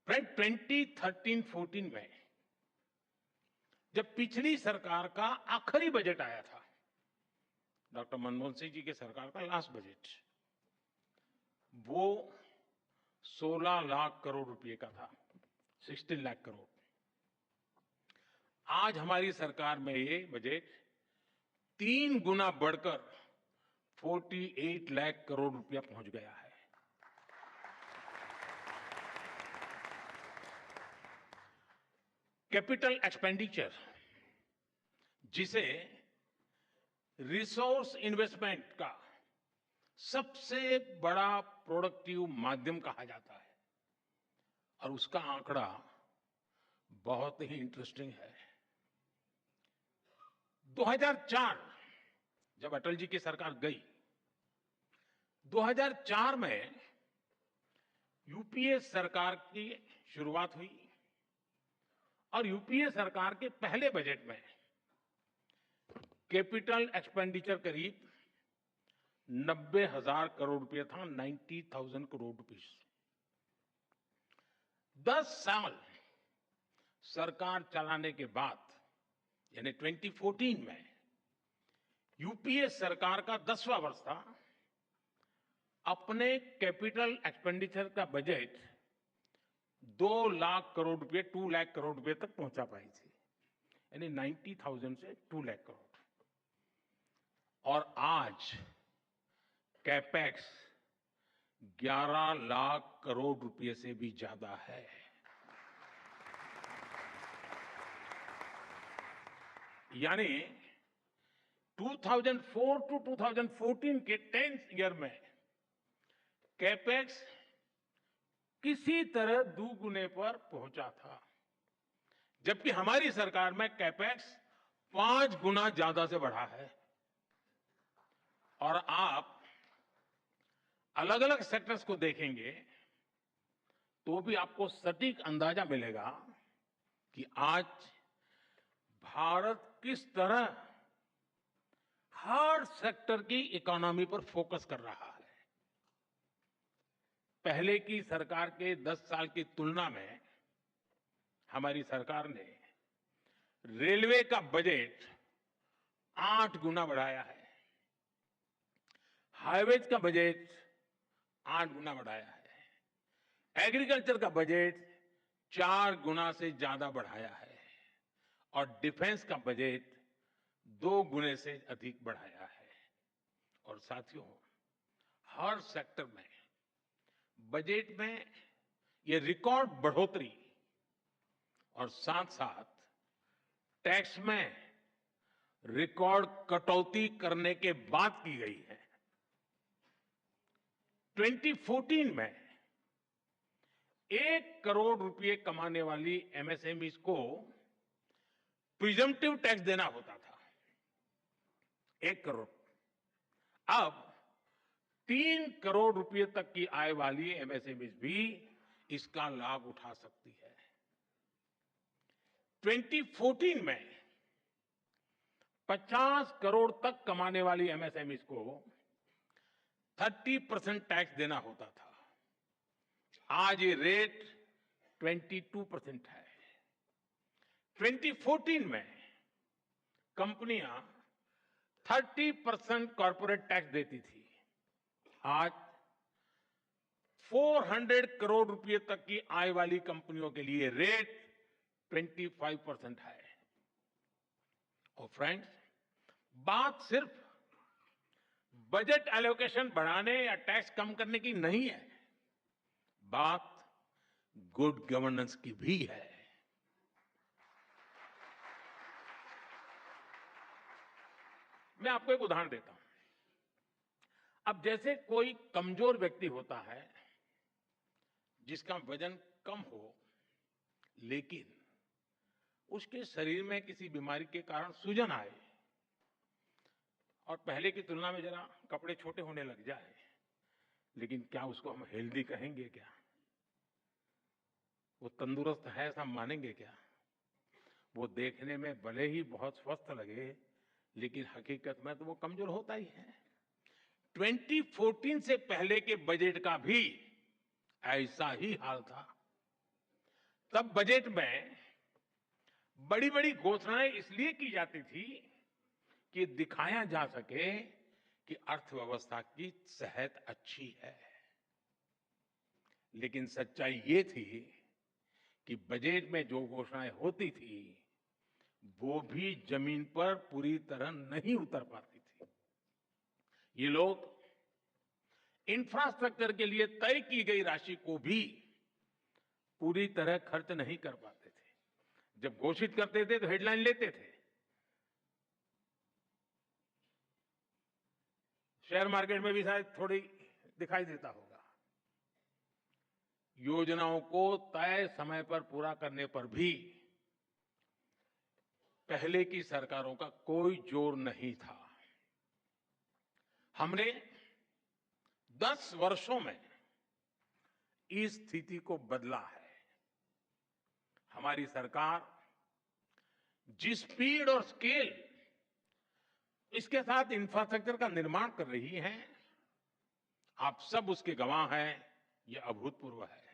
Friend 2013-14 में जब पिछली सरकार का आखिरी बजट आया था, डॉक्टर मनमोहन सिंह जी की सरकार का लास्ट बजट, वो 16 लाख करोड़ रुपए का था, 16 लाख करोड़। आज हमारी सरकार में ये बजट 3 गुना बढ़कर 48 लाख करोड़ रुपया पहुंच गया है। कैपिटल एक्सपेंडिचर, जिसे रिसोर्स इन्वेस्टमेंट का सबसे बड़ा प्रोडक्टिव माध्यम कहा जाता है, और उसका आंकड़ा बहुत ही इंटरेस्टिंग है। 2004 जब अटल जी की सरकार गई, 2004 में यूपीए सरकार की शुरुआत हुई, और यूपीए सरकार के पहले बजट में कैपिटल एक्सपेंडिचर करीब 90,000 करोड़ रुपए था, 90,000 करोड़ रुपीस। 10 साल सरकार चलाने के बाद, यानी 2014 में यूपीए सरकार का 10वां वर्ष था, अपने कैपिटल एक्सपेंडिचर का बजट 2 लाख करोड़ रुपए, 2 लाख करोड़ रुपए तक पहुंचा पाई थी, यानी 90,000 से 2 लाख करोड़। और आज कैपेक्स 11 लाख करोड़ रुपए से भी ज्यादा है। यानी 2004 टू 2014 के 10th ईयर में कैपेक्स किसी तरह दुगुने पर पहुंचा था, जबकि हमारी सरकार में कैपेक्स 5 गुना ज्यादा से बढ़ा है। और आप अलग अलग सेक्टर्स को देखेंगे तो भी आपको सटीक अंदाजा मिलेगा कि आज भारत किस तरह हर सेक्टर की इकोनॉमी पर फोकस कर रहा है। पहले की सरकार के 10 साल की तुलना में हमारी सरकार ने रेलवे का बजट 8 गुना बढ़ाया है, हाईवेज का बजट 8 गुना बढ़ाया है, एग्रीकल्चर का बजट 4 गुना से ज्यादा बढ़ाया है, और डिफेंस का बजट 2 गुने से अधिक बढ़ाया है। और साथियों, हर सेक्टर में बजट में ये रिकॉर्ड बढ़ोतरी और साथ साथ टैक्स में रिकॉर्ड कटौती करने के बाद की गई है। 2014 में 1 करोड़ रुपए कमाने वाली एमएसएमईज को प्रिजम्पटिव टैक्स देना होता था, 1 करोड़। अब 3 करोड़ रुपए तक की आय वाली एमएसएमईज भी इसका लाभ उठा सकती है। 2014 में 50 करोड़ तक कमाने वाली एमएसएमईज को 30% टैक्स देना होता था, आज ये रेट 22% है। 2014 में कंपनियां 30% कॉर्पोरेट टैक्स देती थी, आज 400 करोड़ रुपए तक की आय वाली कंपनियों के लिए रेट 25% है। और फ्रेंड्स, बात सिर्फ बजट एलोकेशन बढ़ाने या टैक्स कम करने की नहीं है, बात गुड गवर्नेंस की भी है। मैं आपको एक उदाहरण देता हूं। अब जैसे कोई कमजोर व्यक्ति होता है जिसका वजन कम हो, लेकिन उसके शरीर में किसी बीमारी के कारण सूजन आए और पहले की तुलना में जरा कपड़े छोटे होने लग जाए, लेकिन क्या उसको हम हेल्दी कहेंगे? क्या वो तंदुरुस्त है ऐसा मानेंगे? क्या वो देखने में भले ही बहुत स्वस्थ लगे, लेकिन हकीकत में तो वो कमजोर होता ही है। 2014 से पहले के बजट का भी ऐसा ही हाल था। तब बजट में बड़ी बड़ी घोषणाएं इसलिए की जाती थी कि दिखाया जा सके कि अर्थव्यवस्था की सेहत अच्छी है। लेकिन सच्चाई ये थी कि बजट में जो घोषणाएं होती थी वो भी जमीन पर पूरी तरह नहीं उतर पाती थी। ये लोग इंफ्रास्ट्रक्चर के लिए तय की गई राशि को भी पूरी तरह खर्च नहीं कर पाते थे। जब घोषित करते थे तो हेडलाइन लेते थे। शेयर मार्केट में भी शायद थोड़ी दिखाई देता होगा। योजनाओं को तय समय पर पूरा करने पर भी पहले की सरकारों का कोई जोर नहीं था। हमने 10 वर्षों में इस स्थिति को बदला है। हमारी सरकार जिस स्पीड और स्केल इसके साथ इंफ्रास्ट्रक्चर का निर्माण कर रही है, आप सब उसके गवाह हैं। यह अभूतपूर्व है।